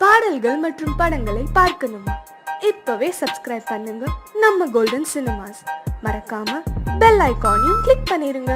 பாடல்கள் மற்றும் படங்களை பார்க்கணுமா? இப்பவே சப்ஸ்கிரைப் பண்ணுங்க நம்ம கோல்டன் சினிமாஸ். மறக்காம பெல் ஐகானையும் கிளிக் பண்ணிருங்க.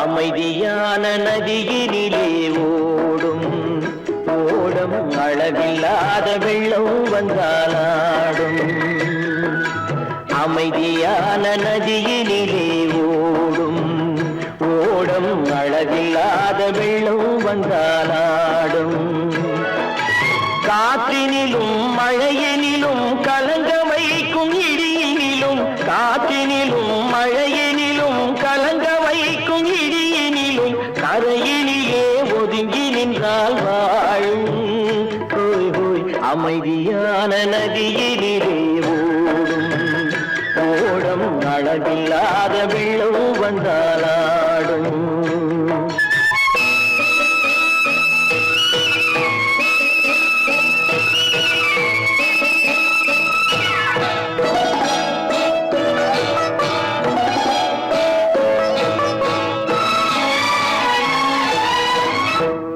அமைதியான நதியினிலே ஓடும் ஓடம் அளவில்லாத வெள்ளம் வந்தாலாடும். அமைதியான நதியினிலே ஓடும் ஓடம் அளவில்லாத வெள்ளம் வந்தாலாடும். காற்றினிலும் மழையினிலும் கலங்க வைக்கும் இடியினிலும், காற்றினிலும் மழையினிலும் கலங்க வைக்கும் இடியினிலும் கரையினிலே ஒதுங்கி நின்றால் வாழும். ஹோய் ஹோய் அமைதியான நதியினிலே ஓடும் ஓடம் அளவில்லாத வெள்ளம் வந்தாலாடும்.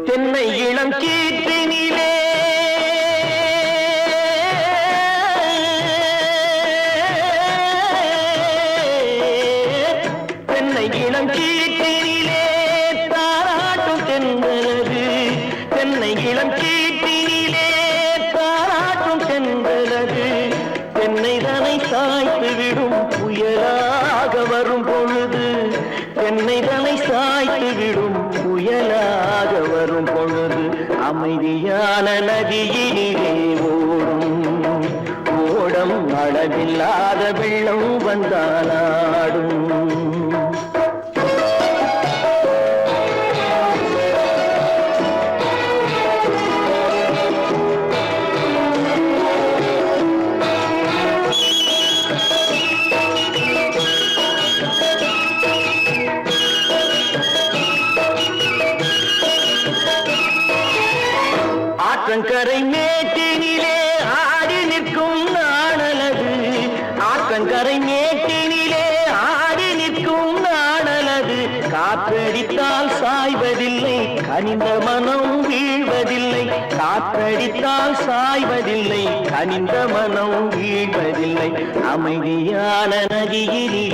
தென்னை இளம் கீற்றினிலே தென்னை இளம் கீற்றினிலே தாராட்டும் தென்றலது. தென்னை இளம் கீற்றினிலே தாராட்டும் தென்றலது. தென்னை தனை சாய்த்து விடும் புயலாக வரும் பொழுது, தென்னை தனை சாய்த்து விடும் புயலாக வரும் பொழுது அமைதியான நதியினிலே ஓடும் ஓடம் அளவில்லாத வெள்ளம் வந்தாலாடும். ஆற்றங்கரை மேட்டினிலே ஆடி நிற்கும் நாணலது. ஆற்றங்கரை மேட்டினிலே ஆடி நிற்கும் நாணலது. காற்றடித்தால் சாய்வதில்லை, கனிந்த மனம் வீழ்வதில்லை. காற்றடித்தால் சாய்வதில்லை, கனிந்த மனம் வீழ்வதில்லை. அமைதியான நதியினிலே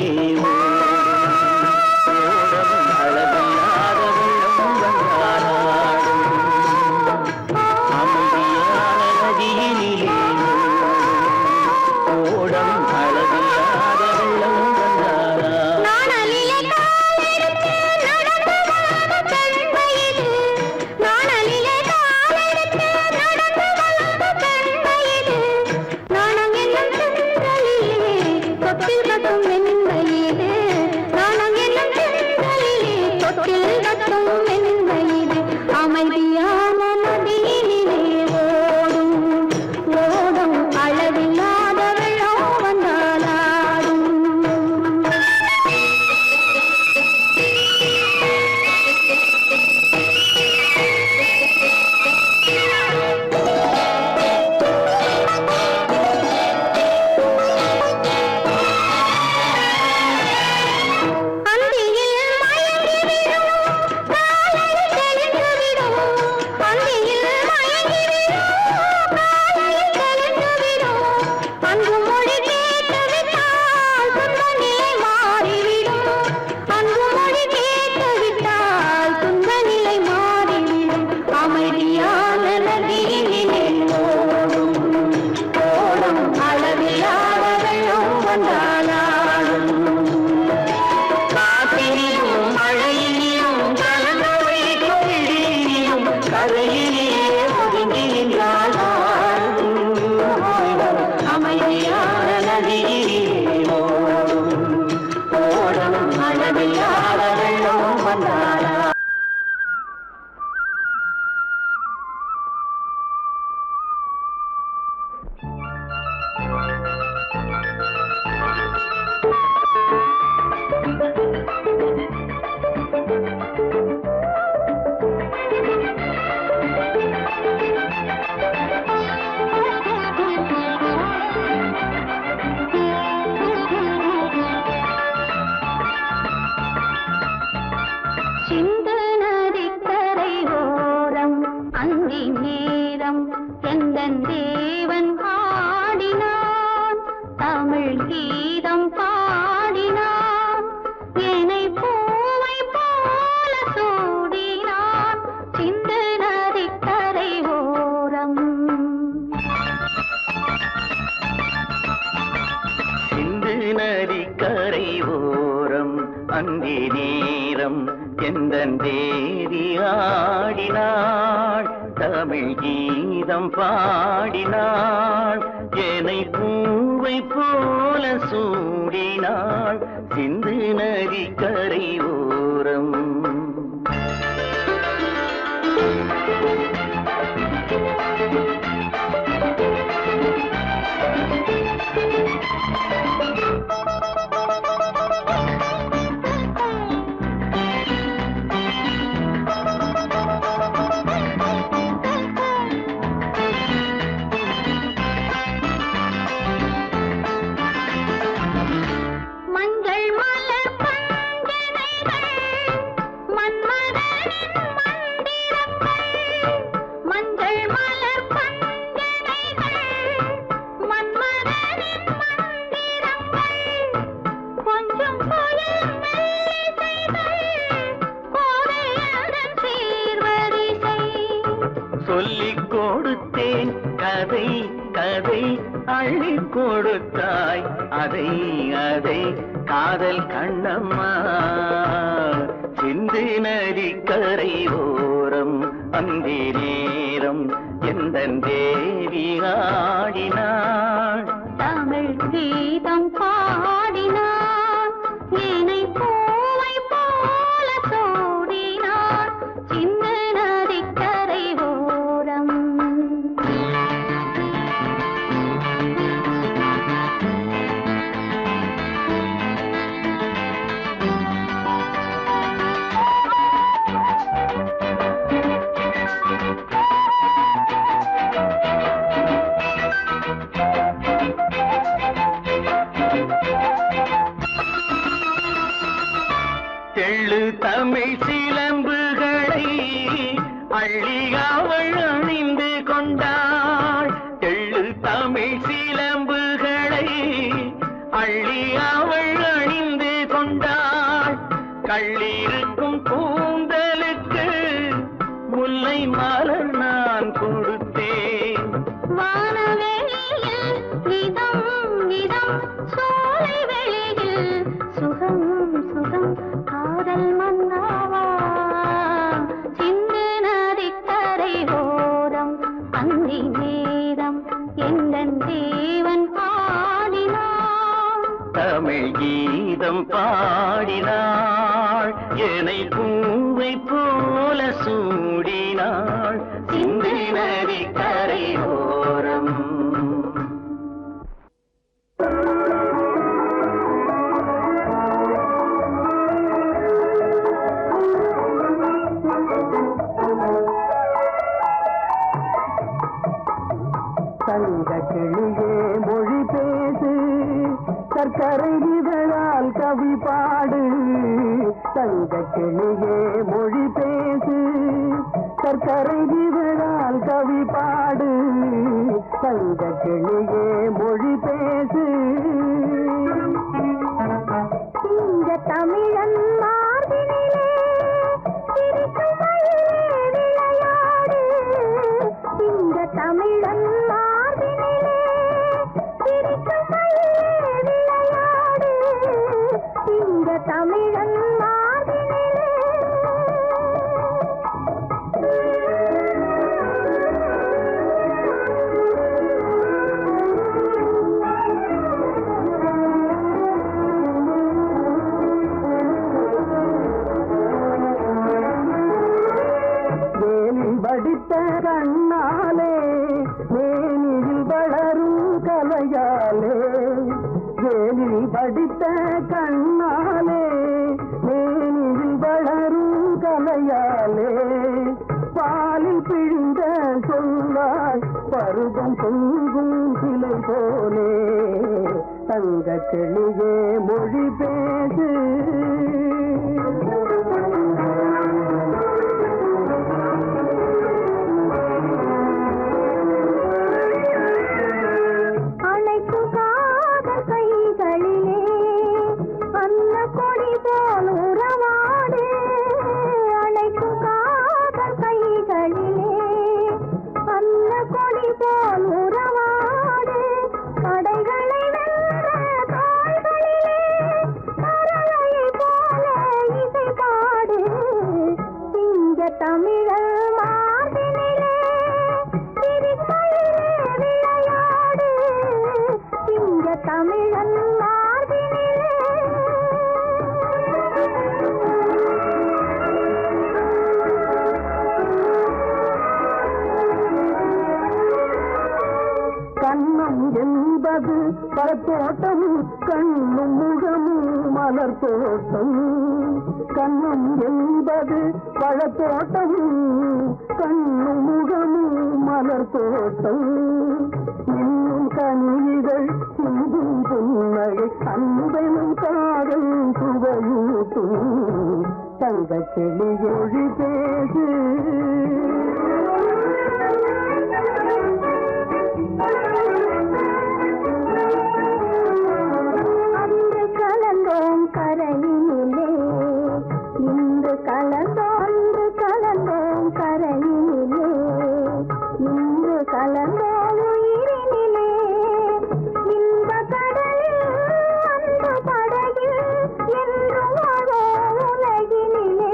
கரையிலே ஒதுங்கி நின்றால் அமைதியான நதியிலே ஓடும் ஓடும் அளவில்லாத வெள்ளம் வந்தாரா. சிந்து நதிக்கரை ஓரம் அந்தி நேரம் எந்தன் தேவன் ஆடினான், தமிழ் கீதம் பாடினான், என்னை பூவை போல சூடினான். சிந்து நதிக்கரை ஓரம் சிந்து நதிக்கரை ஓரம் அந்தி நேரம் எந்தன் தேவி ஆடினாள், தமிழ் கீதம் பாடினாள், என்னை பூவை போல சூடினாள். சிந்து நதிக்கரை ஓரம் மஞ்சள் மலர் பஞ்சனைகள் மன்மதனின் மந்திரங்கள், மஞ்சள் மலர் பஞ்சனைகள் மன்மதனின் மந்திரங்கள், கொஞ்சம் புயல் மெல்லிசைகள் கோதையதன் சீர்வரிசை. சொல்லிக் கொடுத்தேன் கதை கதை அள்ளிக் கொடுத்தாய் அதை அதை காதல் கண்ணம்மா. சிந்து நதிக்கரை ஓரம் அந்தி நேரம் எந்தன் தேவி ஆடினாள், தமிழ் கீதம் பாடினான், என்னை பூவை போல சூடினான். சிந்து நதிக்கரை ஓரம் தெள்ளு தமிழ் சிலம்புகளை அள்ளி அவள் அணிந்து கொண்டாள், தெள்ளு தமிழ் சிலம்புகளை அள்ளி அவள் அணிந்து கொண்டாள். கள்ளிருக்கும் கூந்தலுக்கு முல்லை மலர் நான் கொடுத்தேன், வானவெளியில் இதம் இதம் சோலை வெளியில் சுகம் சுகம் காதல் மன்னாவா. சிந்து நதிக்கரை ஓரம் அந்தி நேரம் எந்தன் தேவன் ஆடினான், தமிழ் கீதம் பாடினாள், என்னை பூவை போல சூடினாள். சிந்து நதிக்கரை ஓரம் தங்க கிளியே மொழி பேசு, சர்க்கரை இதழால் கவி பாடு. தங்க கிளியே மொழி பேசு, சர்க்கரை இதழால் கவி பாடு. தங்க கிளியே மொழி பேசு. இந்த தமிழன் மார்பினிலே சிரிக்கும் மயிலே விளையாடு. இந்த தமிழன் மார்பினிலே சிரிக்கும் மயிலே விளையாடு. இந்த தமிழன் மார்பினிலே படித்த கண்ணாலே மேனியில் வளரும் கலையாலே வேலில் படித்த கண்ணாலே மேனியில் வளரும் கலையாலே பாலில் பிழிந்த சொல்லாய் பருவம் பொங்கும் சிலை போலே தங்க கிளியே மொழி பேசு அணைக்கும் காதல் கைகளிலே அன்ன கொடி போல் உறவாடு அணைக்கும் காதல் கைகளிலே அன்ன கொடி போல் உறவாடு படைகளை வென்ற தாய்களிலே பறவையை போல இசை பாடு சிங்க தமிழர் மார்பினிலே சிரிக்கையிலே விளையாடு சிங்க தமிழன் மார்பினிலே கண்ணம் என்பது பழத்தோட்டம் கண்ணும் முகமும் மலர் தோட்டம் கண்ணம் என்பது பழத்தோட்டம் கண்ணும் முகமும் மலர் தோட்டம் இன்னும் கனிகள் சிந்தும் புன்னகை அன்பெனும் காதல் சுவையூட்டும் தங்க கிளியொழி பேசு அன்று கலந்தோம் கரையினிலே இன்று கலந்தோம் கரையினிலே இன்று கலந்தோம் உயிரினிலே இந்த கடலில் அந்த படகில் என்றும் வாழோ உலகினிலே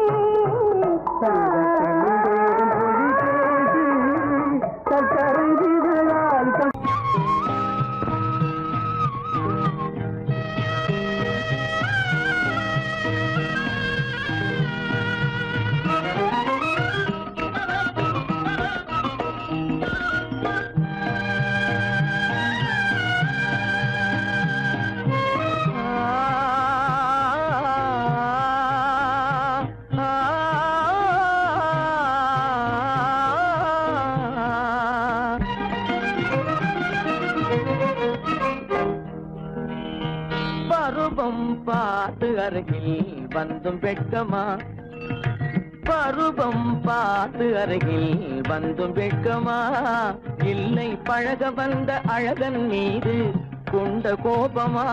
பருவம் பார்த்து அருகில் வந்தும் வெட்கமா பருவம் பார்த்து அருகில் வந்தும் வெட்கமா இல்லை பழக வந்த அழகன் மீது கொண்ட கோபமா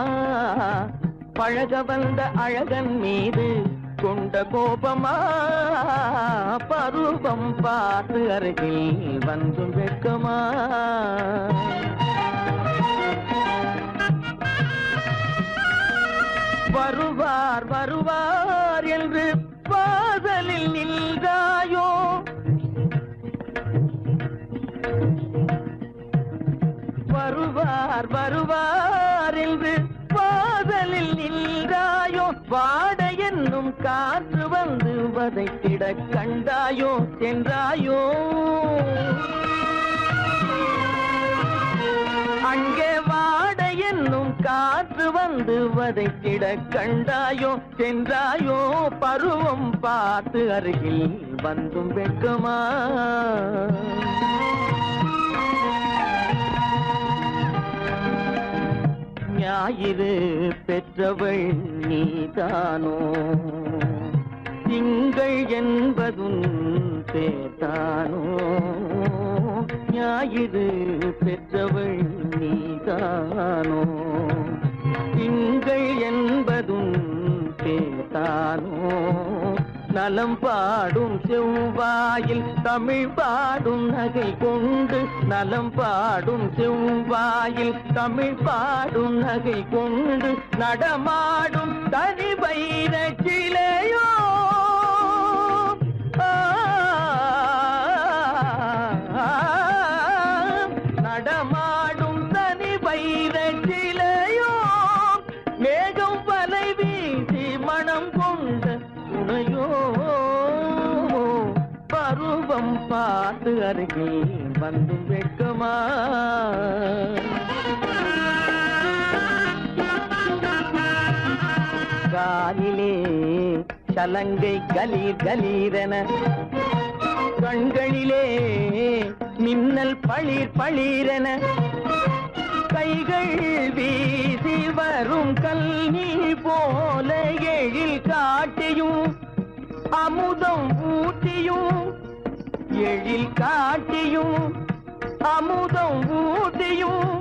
பழக வந்த அழகன் மீது கொண்ட கோபமா பருவம் பார்த்து அருகில் வந்தும் வெட்கமா வருவார் வருவார் என்று வாசலில் நின்றாயோ வருவார் வருவார் என்று வாசலில் நின்றாயோ வாட என்னும் காற்று வந்து வதைத்திட கண்டாயோ சென்றாயோ அங்கே வாட என்னும் காற்று வந்து வதைத்திட கண்டாயோ சென்றாயோ பருவம் பார்த்து அருகில் வந்தும் வெட்கமா ஞாயிறு பெற்றவள் நீதானோ திங்கள் என்பதும் பேத்தானோ ஞாயிறு பெற்றவள் நீதானோ திங்கள் என்பதும் பேத்தானோ நலம் பாடும் செவ்வாயில் தமிழ் பாடும் நகை கொண்டு நலம் பாடும் செவ்வாயில் தமிழ் பாடும் நகை கொண்டு நடமாடும் தனி வைர சிலையோ நடமாடும் தனி வைர சிலையோ மேகம் வலை வீசி மனம் கொண்ட துணையோ பருவ பருவம் பார்த்து அருகில் வந்தும் வெட்கமா? காலிலே சலங்கை கலீர் கலீரென, கண்களிலே மின்னல் பளிர் பளிரென, கைகள் வீசி வரும் கல்வி போல எழில் காட்டியும் அமுதம் ஊட்டியும், எழில் காட்டியும் அமுதம் ஊட்டியும்,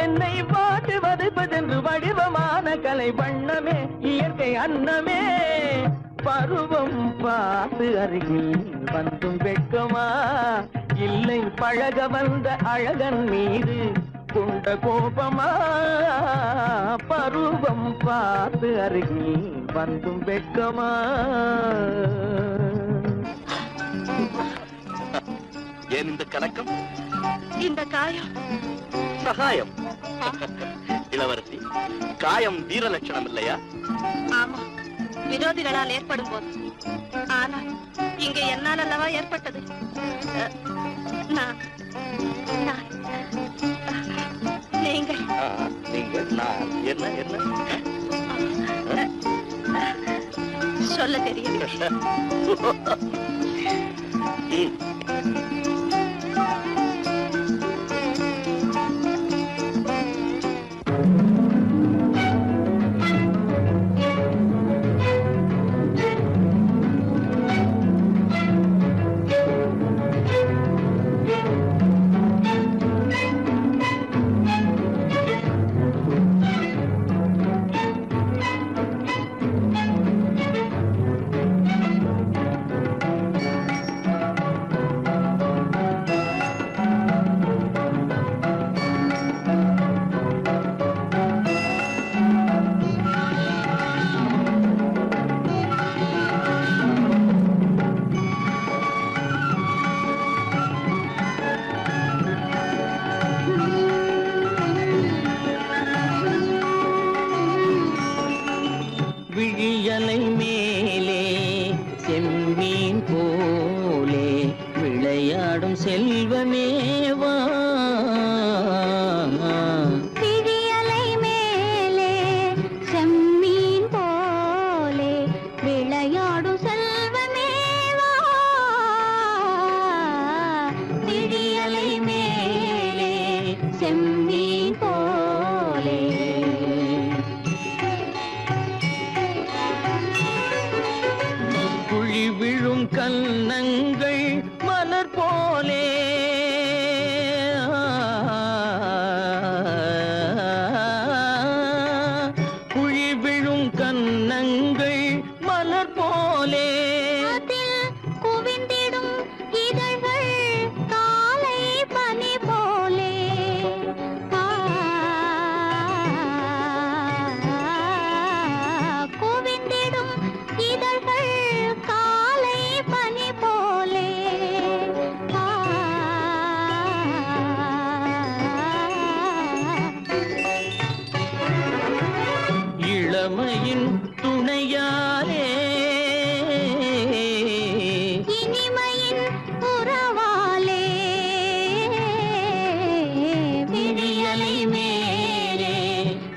என்னை பாட்டு வதைப்பதென்று வடிவமான கலை வண்ணமே, இயற்கை அன்னமே. பருவம் பார்த்து அருகில் வந்தும் வெட்கமா? இல்லை பழக வந்த அழகன் மீது கொண்ட கோபமா? பருவம் பார்த்து அருகில் வந்தும் வெட்கமா? ஏன் இந்த கலக்கம், இந்த காயம்? சகாயம். இளவரசி, காயம் வீர லட்சணம் இல்லையா? ஆமா, விரோதிகளால் ஏற்படும் போது. ஆனால் இங்கே என்னால் அல்லவா ஏற்பட்டது. நீங்கள் நீங்கள் நான் என்ன என்ன சொல்ல தெரியும். விழியலை மேலே செம்மீன் போலே விளையாடும் செல்வமேவா? விழியலை மேலே செம்மீன் போலே விளையாடும் செல்வமேவா? விழியலை மேலே செம்மீன் போலே குழி விழும் கன்னங்கள் மலர் போலே, குழி விழும் கன்னங்கள் மலர் போலே, அதில் குவிந்திடும் இதழ்கள் காலை பனி போலே. குவிந்திடும் இதழ்கள் காலை பனி போலே. இளமையின் துணையாலே இனிமையின் உறவாலே விழியலை மேலே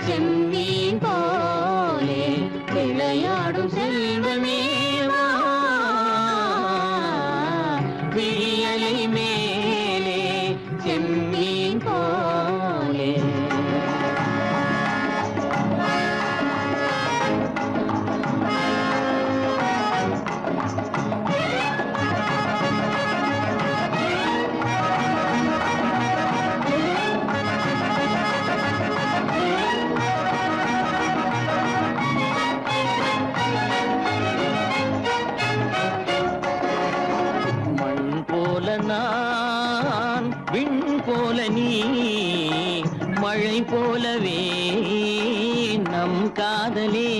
செம்மீன் போலே விளையாடும் செல்வமேவா? விழியலை மேலே செம்மீன் போலே. மண் போல நான், விண் போல நீ, மழை போலவே நம் காதலே.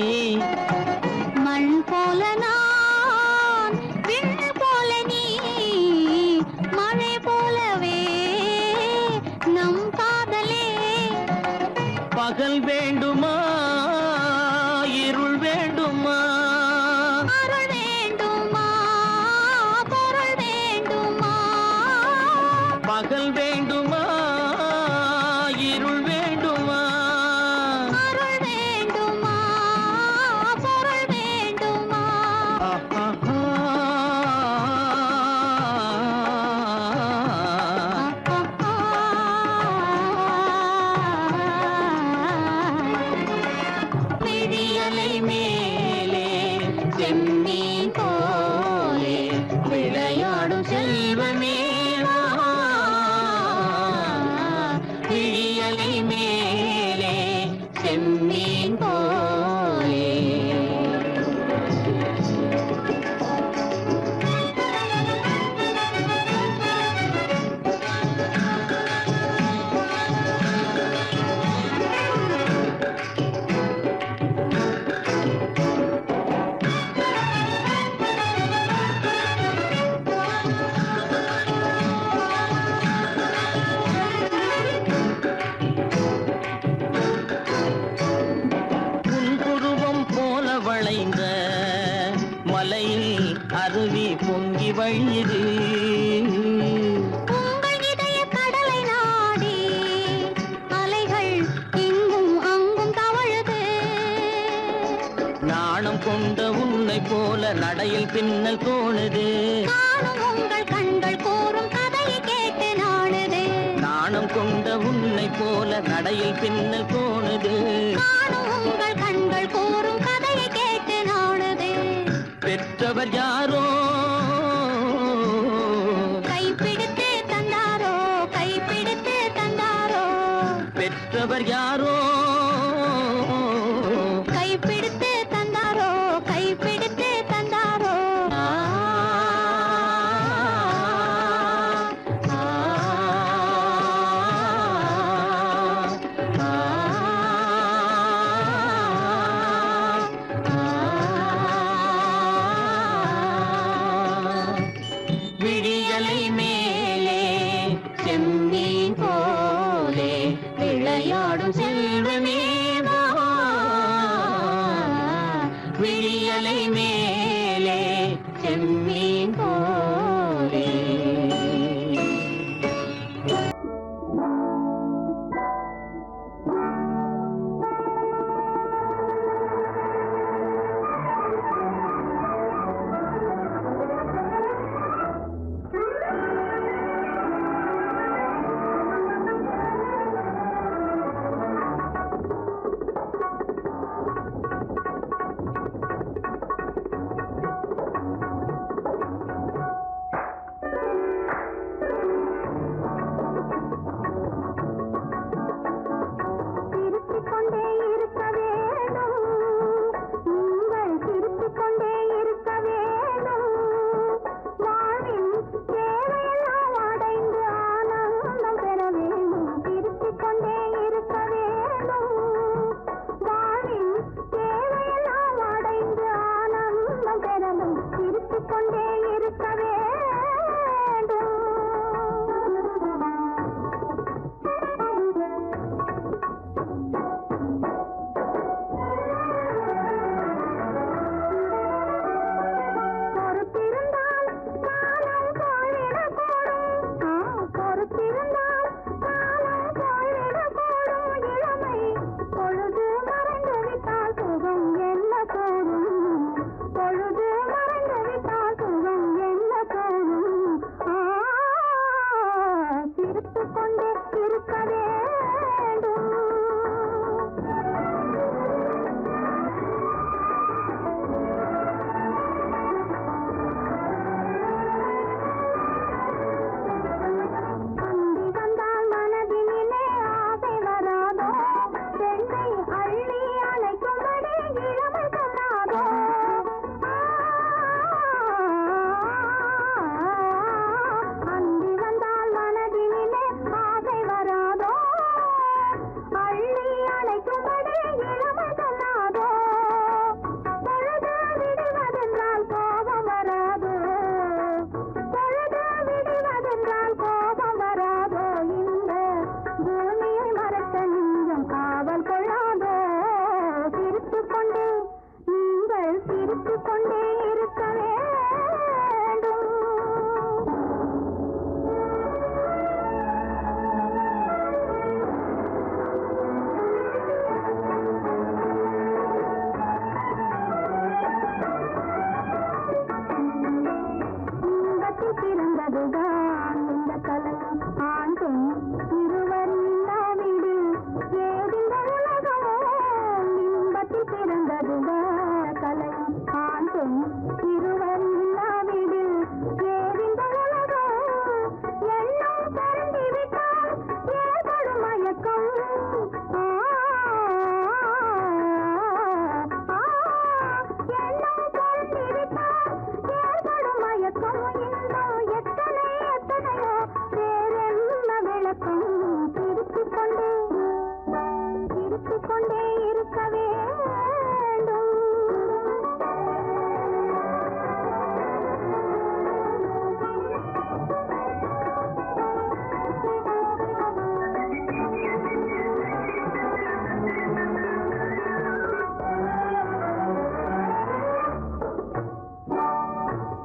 மண் போல நான், விண் போல நீ, மழை போலவே நம் காதலே. பகல் வேண்டுமா இருள் வேண்டுமா? அருள் வேண்டுமா பொருள் பகல் வேண்டுமா இருள் வேண்டுமா அருள் வேண்டுமா பொருள் வேண்டுமா விழியலை மேலே செம்மீன் போலே விளையாடும் செல்வமே வா. விழியலை மேலே செம்மீன் போலே புன்புருவம் போல வளைந்த மலையில் அருவி பொங்கி வழியுது. உங்கள் இதய கடலை நாடி அலைகள் இங்கும் அங்கும் தவழுது. நாணம் கொண்ட உன்னை போல நடையில் பின்னல் தோணுது. காணும் உங்கள் கண்கள் கூறும் கதையை கேட்டு நாடுது. நாணம் கொண்ட உன்னை போல நடையில் பின்னல் தோணுது. காணும் உங்கள் கண்கள் கூறும் கதையை கேட்டு நாடுது. பெற்றவர் யாரோ கைப்பிடித்து தந்தாரோ கைப்பிடித்து தந்தாரோ பெற்றவர் யாரோ கைப்பிடித்து தந்தாரோ கைப்பிடித்து தந்தாரோ ஆ, ஆ, ஆ, விழியலை மேலே செம்மீன் போலே விளையாடும் செல்வமே வா. விழியலை மேலே செம்மீன் போலே இன்பத்தில் பிறந்ததுதான் இந்த கலை. ஆண் பெண் இருவர் இல்லாவிடில் ஏதிந்த உலகமோ இன்பத்தில் பிறந்ததுதான் கலை. ஆண் பெண் இருவர் இல்லாவிடில் ஏதிந்த உலகமோ எண்ணம் பறந்துவிட்டால் ஏற்படும் மயக்கம். எண்ணம் பறந்துவிட்டால் ஏற்படும் மயக்கம். இன்னும் எத்தனையோ வேறென்ன விளக்கம். திருத்திக் கொண்டே இருக்க வேண்டும்.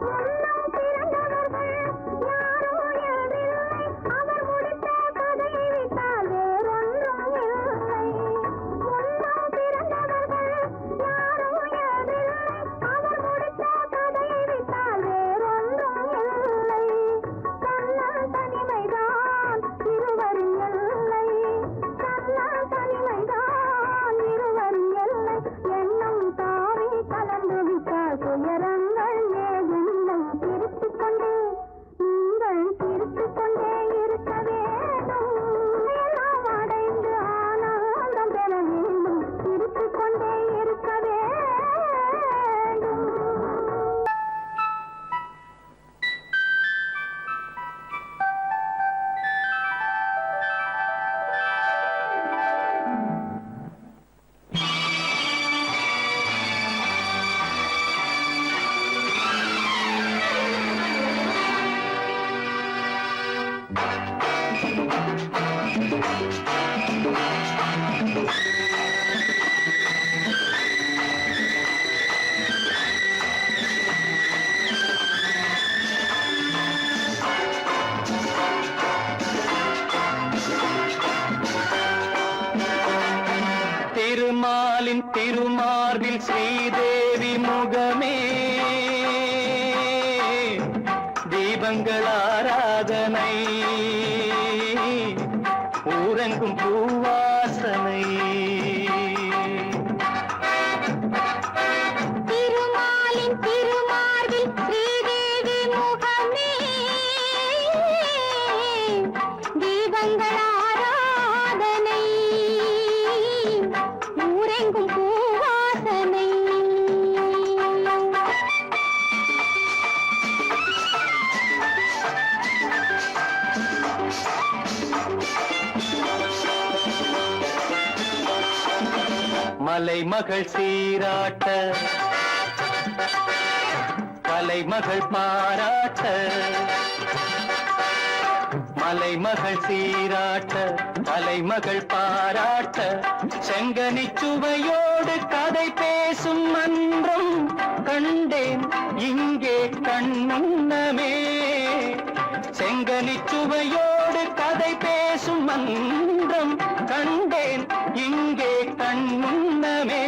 முன்னம் பிறந்தவர்கள் யாரோ எழுதில்லை. அவர் முடித்த கதையை விட்டால் வேறொன்றும் இல்லை. முன்னம் பிறந்தவர்கள் யாரோ எழுதில்லை. அவர் முடித்த கதையை விட்டால் வேறொன்றும் இல்லை. கண்ணன் தனிமைதான் இருவரும் எல்லை. கண்ணன் தனிமைதான் இருவரும் எல்லை. எண்ணம் தாவி கலந்து விட்டால் துயரங்கள் ஏதும் திருத்திக் கொண்டே நீங்கள் திருத்திக் கொண்டே இருக்க வேண்டும். எல்லாம் அடைந்து ஆனந்தம் பெற வேண்டும். திருத்திக் கொண்டே இருக்க வேண்டும். திருமாலின் திருமார்பில் ஸ்ரீதேவி முகமே தீபங்கள் ஆராதனை ஊரெங்கும் பூவாசனை. திருமாலின் திருமார்பில் ஸ்ரீதேவி முகமே தீபங்கள் ஆராதனை ஊரெங்கும் பூவாசனை. மலைமகள் சீராட்ட கலைமகள் பாராட்ட. மலைமகள் சீராட்ட கலைமகள் பாராட்ட. செங்கனிச் சுவையோடு கதை பேசும் மன்றம் கண்டேன் இங்கே கண்முன்னமே. செங்கனிச் சுவையோடு கதை பேசும் மன்றம் கண்டேன் இங்கே கண்முன்னமே.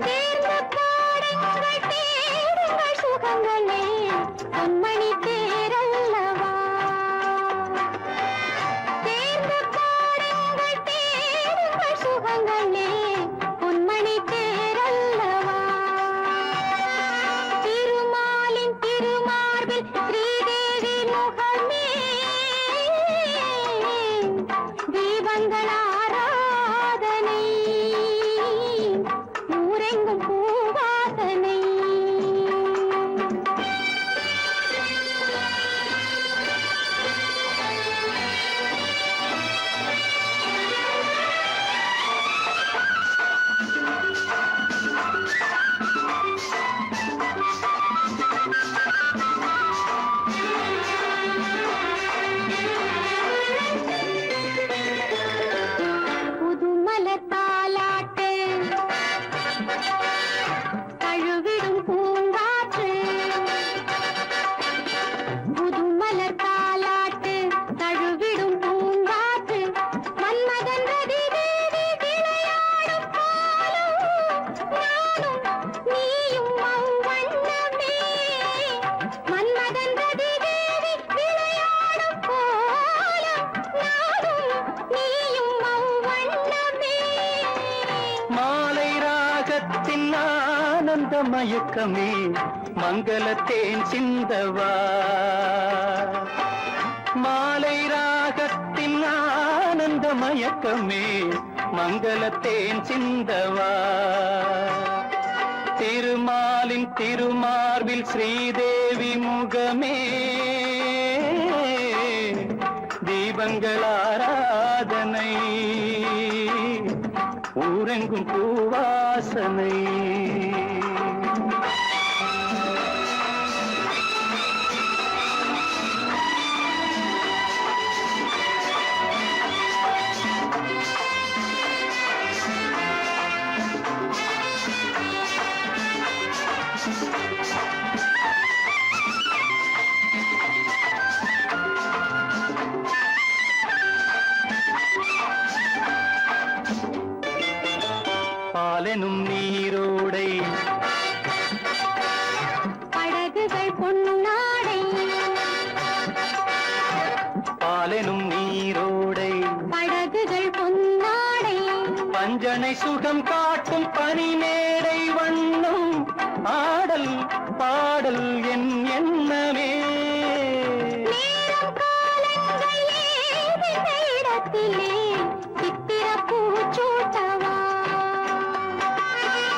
சேர்ந்து பாடுங்கள் தேடுங்கள் சுகங்களே பொன்மணி தேரல்லவா. சேர்ந்து பாடுங்கள் தேடுங்கள் சுகங்களே பொன்மணி தேரல்லவா. திருமாலின் திருமார்பில் ஸ்ரீதேவி முகமே தீபங்கள் ஆராதனை மயக்கமே மங்களத்தேன் சிந்தவா மாலை ராகத்தின் ஆனந்த மயக்கமே மங்களத்தேன் சிந்தவா திருமாலின் திருமார்பில் ஸ்ரீதேவி முகமே தீபங்கள் ஆராதனை ஊரெங்கும் பூவாசனை பாலெனும் நீரோடை படகுகள் பொன்னாடை பாலெனும் நீரோடை படகுகள் பொன்னாடை பஞ்சனை சுகம் காட்டும் பனிமேடை வண்ணம் ஆடல் பாடல் என் எண்ணமே நேரம் காலங்கள் ஏது வேடத்திலே சித்திர பூச்சூட்டவா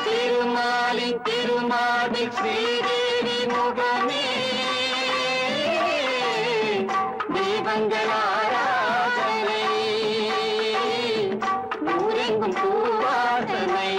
திருமாலின் திருமாலில் ஸ்ரீதேவி முகமே தீபங்கள் ஆராதனை ஊரெங்கும் பூவாசனை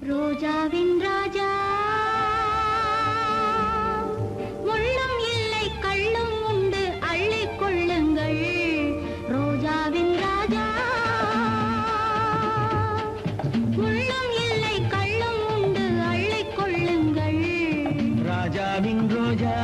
ரோஜாவின் ராஜா முள்ளும் இல்லை கள்ளும் உண்டு அள்ளிக் கொள்ளுங்கள் ரோஜாவின் ராஜா முள்ளும் இல்லை கள்ளும் உண்டு அள்ளிக் கொள்ளுங்கள் ராஜாவின் ரோஜா